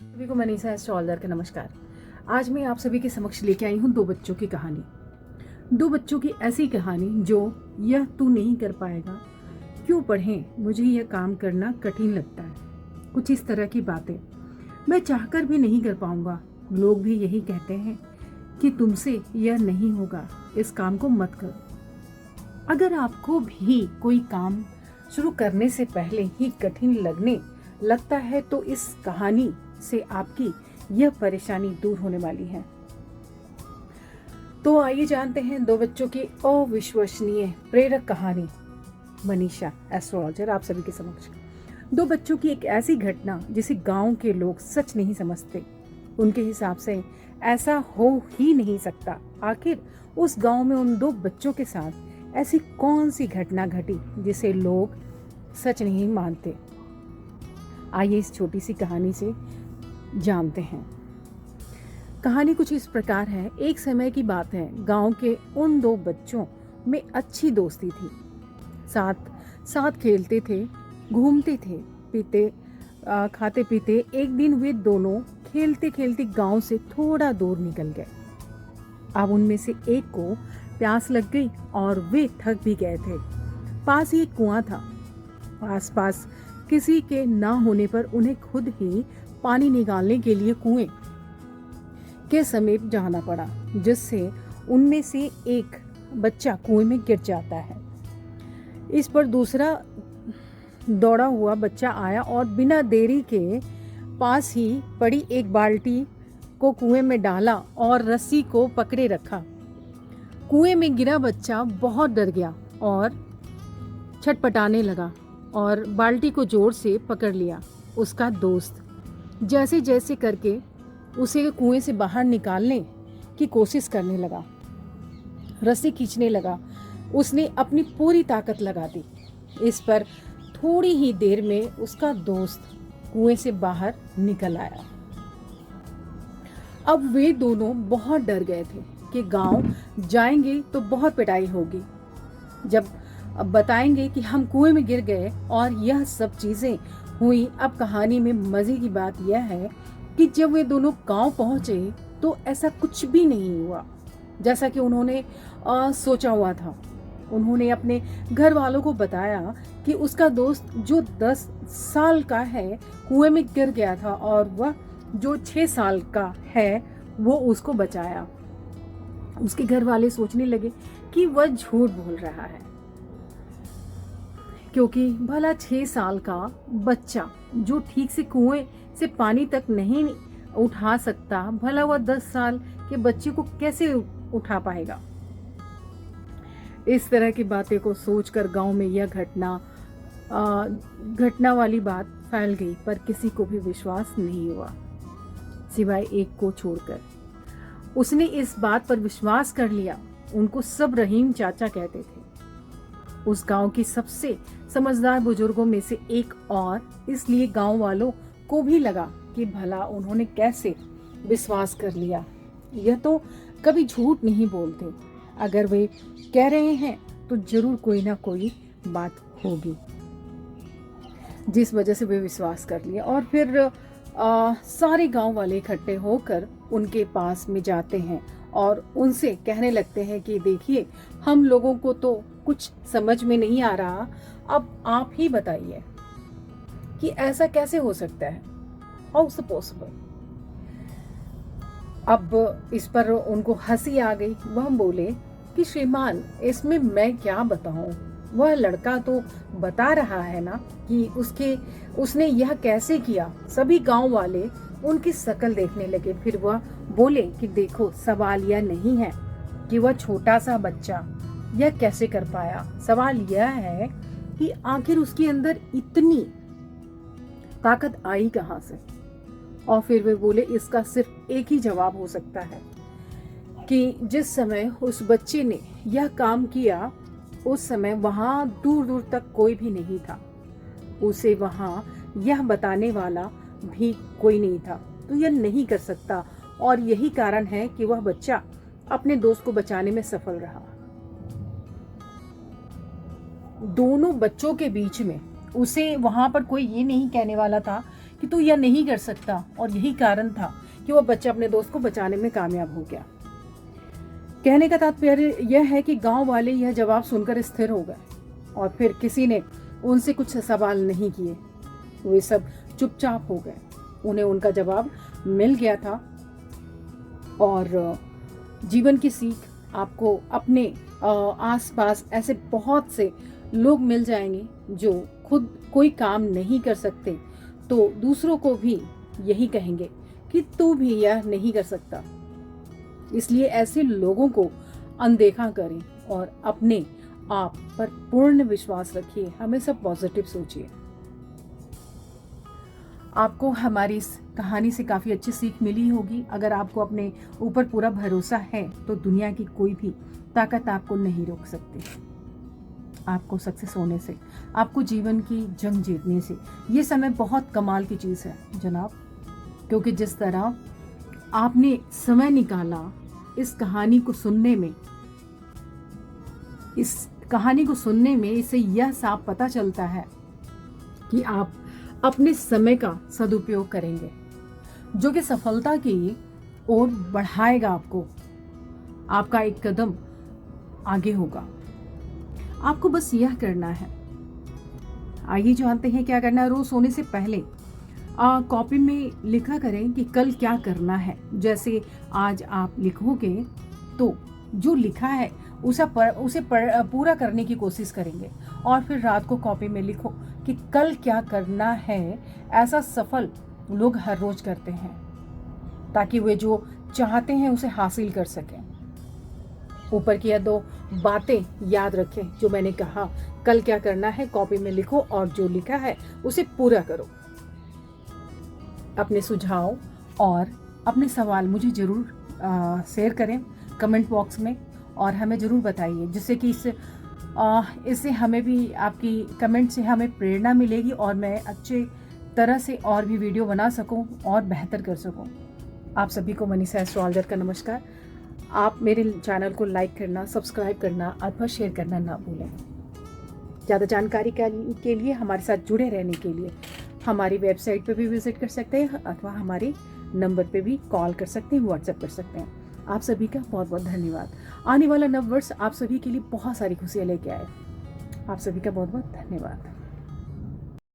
सभी को मनीषा एस्ट्रोलॉजर का नमस्कार। आज मैं आप सभी के समक्ष लेके आई हूँ दो बच्चों की कहानी। दो बच्चों की ऐसी कहानी जो यह तू नहीं कर पाएगा, क्यों पढ़ें, मुझे यह काम करना कठिन लगता है। कुछ इस तरह की बातें मैं चाहकर भी नहीं कर पाऊंगा। लोग भी यही कहते हैं कि तुमसे यह नहीं होगा, इस काम को मत करो। अगर आपको भी कोई काम शुरू करने से पहले ही कठिन लगने लगता है तो इस कहानी से आपकी यह परेशानी दूर होने वाली है। तो आइए जानते हैं दो बच्चों की अविश्वसनीय प्रेरक कहानी। मनीषा एस्ट्रोलॉजर आप सभी के समक्ष दो बच्चों की एक ऐसी घटना जिसे गांव के लोग सच नहीं समझते। उनके हिसाब से ऐसा हो ही नहीं सकता। आखिर उस गांव में उन दो बच्चों के साथ ऐसी कौन सी घटना घटी जिसे लोग सच नहीं मानते। आइए इस छोटी सी कहानी से जानते हैं। कहानी कुछ इस प्रकार है। एक समय की बात है, गांव के उन दो बच्चों में अच्छी दोस्ती थी। साथ साथ खेलते थे, घूमते थे, खाते पीते। एक दिन वे दोनों खेलते खेलते गांव से थोड़ा दूर निकल गए। अब उनमें से एक को प्यास लग गई और वे थक भी गए थे। पास ही एक कुआं था। आसपास किसी के ना होने पर उन्हें खुद ही पानी निकालने के लिए कुएं के समीप जाना पड़ा, जिससे उनमें से एक बच्चा कुएं में गिर जाता है। इस पर दूसरा दौड़ा हुआ बच्चा आया और बिना देरी के पास ही पड़ी एक बाल्टी को कुएं में डाला और रस्सी को पकड़े रखा। कुएं में गिरा बच्चा बहुत डर गया और छटपटाने लगा और बाल्टी को जोर से पकड़ लिया। उसका दोस्त जैसे जैसे करके उसे कुएं से बाहर निकालने की कोशिश करने लगा, रस्सी खींचने लगा। उसने अपनी पूरी ताकत लगा दी। इस पर थोड़ी ही देर में उसका दोस्त कुएं से बाहर निकल आया। अब वे दोनों बहुत डर गए थे कि गांव जाएंगे तो बहुत पिटाई होगी। जब अब बताएंगे कि हम कुएं में गिर गए और यह सब चीजें हुई। अब कहानी में मजे की बात यह है कि जब वे दोनों गांव पहुंचे तो ऐसा कुछ भी नहीं हुआ जैसा कि उन्होंने सोचा हुआ था। उन्होंने अपने घर वालों को बताया कि उसका दोस्त जो 10 साल का है कुएं में गिर गया था और वह जो 6 साल का है वो उसको बचाया। उसके घर वाले सोचने लगे कि वह झूठ बोल रहा है, क्योंकि भला 6 साल का बच्चा जो ठीक से कुएं से पानी तक नहीं उठा सकता, भला वह 10 साल के बच्चे को कैसे उठा पाएगा। इस तरह की बातें को सोचकर गांव में यह घटना वाली बात फैल गई, पर किसी को भी विश्वास नहीं हुआ सिवाय एक को छोड़कर। उसने इस बात पर विश्वास कर लिया। उनको सब रहीम चाचा कहते थे, उस गांव की सबसे समझदार बुजुर्गों में से एक, और इसलिए गांव वालों को भी लगा कि भला उन्होंने कैसे विश्वास कर लिया। यह तो कभी झूठ नहीं बोलते। अगर वे कह रहे हैं तो जरूर कोई ना कोई बात होगी, जिस वजह से वे विश्वास कर लिया। और फिर सारे गांव वाले इकट्ठे होकर उनके पास में जाते हैं और उनसे कहने लगते हैं कि देखिए, हम लोगों को तो कुछ समझ में नहीं आ रहा, अब आप ही बताइए कि ऐसा कैसे हो सकता है, हाउ इज पॉसिबल। अब इस पर उनको हंसी आ गई। वह बोले कि श्रीमान, इसमें मैं क्या बताऊं, वह लड़का तो बता रहा है ना कि उसने यह कैसे किया। सभी गांव वाले उनकी शक्ल देखने लगे। फिर वह बोले कि देखो, सवाल यह नहीं है कि वह छोटा सा बच्चा यह कैसे कर पाया, सवाल यह है कि आखिर उसके अंदर इतनी ताकत आई कहां से। और फिर वे बोले इसका सिर्फ एक ही जवाब हो सकता है कि जिस समय उस बच्चे ने यह काम किया उस समय वहां दूर दूर तक कोई भी नहीं था, उसे वहां यह बताने वाला भी कोई नहीं था, तो यह नहीं कर सकता। और यही कारण है कि वह बच्चा अपने दोस्त को बचाने में सफल रहा। दोनों बच्चों के बीच में उसे वहां पर कोई ये नहीं कहने वाला था कि तू यह नहीं कर सकता, और यही कारण था कि वो बच्चा अपने दोस्त को बचाने में कामयाब हो गया। कहने का तात्पर्य यह है कि गांव वाले यह जवाब सुनकर स्थिर हो गए और फिर किसी ने उनसे कुछ सवाल नहीं किए। वे सब चुपचाप हो गए। उन्हें उनका जवाब मिल गया था। और जीवन की सीख आपको अपने आसपास ऐसे बहुत से लोग मिल जाएंगे जो खुद कोई काम नहीं कर सकते तो दूसरों को भी यही कहेंगे कि तू भी यह नहीं कर सकता। इसलिए ऐसे लोगों को अनदेखा करें और अपने आप पर पूर्ण विश्वास रखिए। हमेशा पॉजिटिव सोचिए। आपको हमारी इस कहानी से काफ़ी अच्छी सीख मिली होगी। अगर आपको अपने ऊपर पूरा भरोसा है तो दुनिया की कोई भी ताकत आपको नहीं रोक सकती। आपको सक्सेस होने से, आपको जीवन की जंग जीतने से, ये समय बहुत कमाल की चीज़ है जनाब। क्योंकि जिस तरह आपने समय निकाला इस कहानी को सुनने में, इससे यह साफ पता चलता है कि आप अपने समय का सदुपयोग करेंगे, जो कि सफलता की ओर बढ़ाएगा आपको। आपका एक कदम आगे होगा। आपको बस यह करना है। आइए जानते हैं क्या करना है। रोज सोने से पहले कॉपी में लिखा करें कि कल क्या करना है। जैसे आज आप लिखोगे तो जो लिखा है उसे पूरा करने की कोशिश करेंगे, और फिर रात को कॉपी में लिखो कि कल क्या करना है। ऐसा सफल लोग हर रोज करते हैं ताकि वे जो चाहते हैं उसे हासिल कर सकें। ऊपर की यह 2 बातें याद रखें जो मैंने कहा। कल क्या करना है कॉपी में लिखो और जो लिखा है उसे पूरा करो। अपने सुझाव और अपने सवाल मुझे ज़रूर शेयर करें कमेंट बॉक्स में, और हमें ज़रूर बताइए, जिससे कि इससे हमें भी, आपकी कमेंट से हमें प्रेरणा मिलेगी और मैं अच्छे तरह से और भी वीडियो बना सकूं और बेहतर कर सकूं। आप सभी को मनीषा एस्ट्रोलॉजर का नमस्कार। आप मेरे चैनल को लाइक करना, सब्सक्राइब करना अथवा शेयर करना ना भूलें। ज़्यादा जानकारी के लिए, हमारे साथ जुड़े रहने के लिए हमारी वेबसाइट पे भी विजिट कर सकते हैं अथवा हमारे नंबर पे भी कॉल कर सकते हैं, व्हाट्सएप कर सकते हैं। आप सभी का बहुत बहुत धन्यवाद। आने वाला नव वर्ष आप सभी के लिए बहुत सारी खुशियाँ लेके आए। आप सभी का बहुत बहुत धन्यवाद।